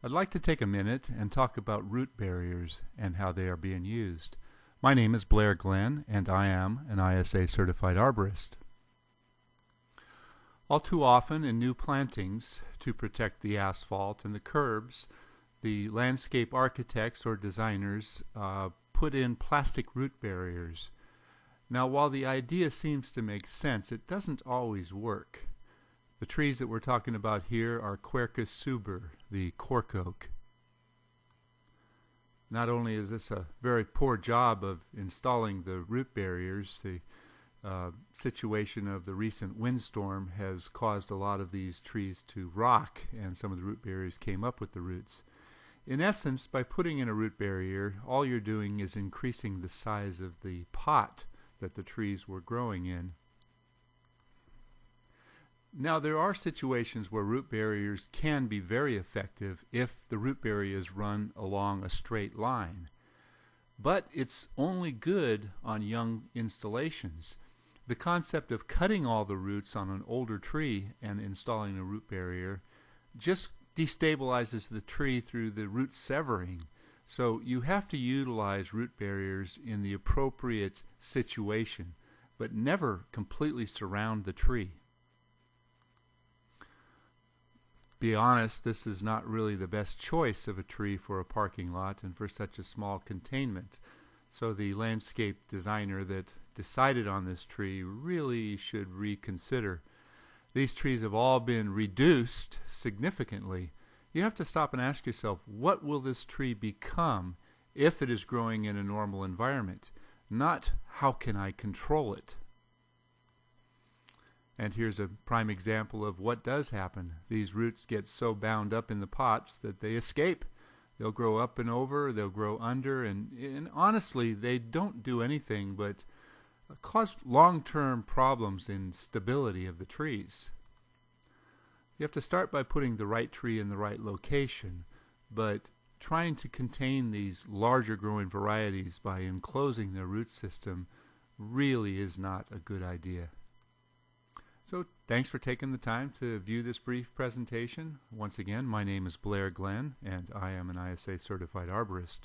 I'd like to take a minute and talk about root barriers and how they are being used. My name is Blair Glenn, and I am an ISA certified arborist. All too often in new plantings, to protect the asphalt and the curbs, the landscape architects or designers put in plastic root barriers. Now, while the idea seems to make sense, it doesn't always work. The trees that we're talking about here are Quercus suber, the cork oak. Not only is this a very poor job of installing the root barriers, the situation of the recent windstorm has caused a lot of these trees to rock, and some of the root barriers came up with the roots. In essence, by putting in a root barrier, all you're doing is increasing the size of the pot that the trees were growing in. Now, there are situations where root barriers can be very effective if the root barriers run along a straight line. But it's only good on young installations. The concept of cutting all the roots on an older tree and installing a root barrier just destabilizes the tree through the root severing. So you have to utilize root barriers in the appropriate situation, but never completely surround the tree. Be honest, this is not really the best choice of a tree for a parking lot and for such a small containment. So the landscape designer that decided on this tree really should reconsider. These trees have all been reduced significantly. You have to stop and ask yourself, what will this tree become if it is growing in a normal environment? Not, how can I control it? And here's a prime example of what does happen. These roots get so bound up in the pots that they escape. They'll grow up and over, they'll grow under, and honestly, they don't do anything but cause long-term problems in stability of the trees. You have to start by putting the right tree in the right location, but trying to contain these larger growing varieties by enclosing their root system really is not a good idea. So thanks for taking the time to view this brief presentation. Once again, my name is Blair Glenn, and I am an ISA certified arborist.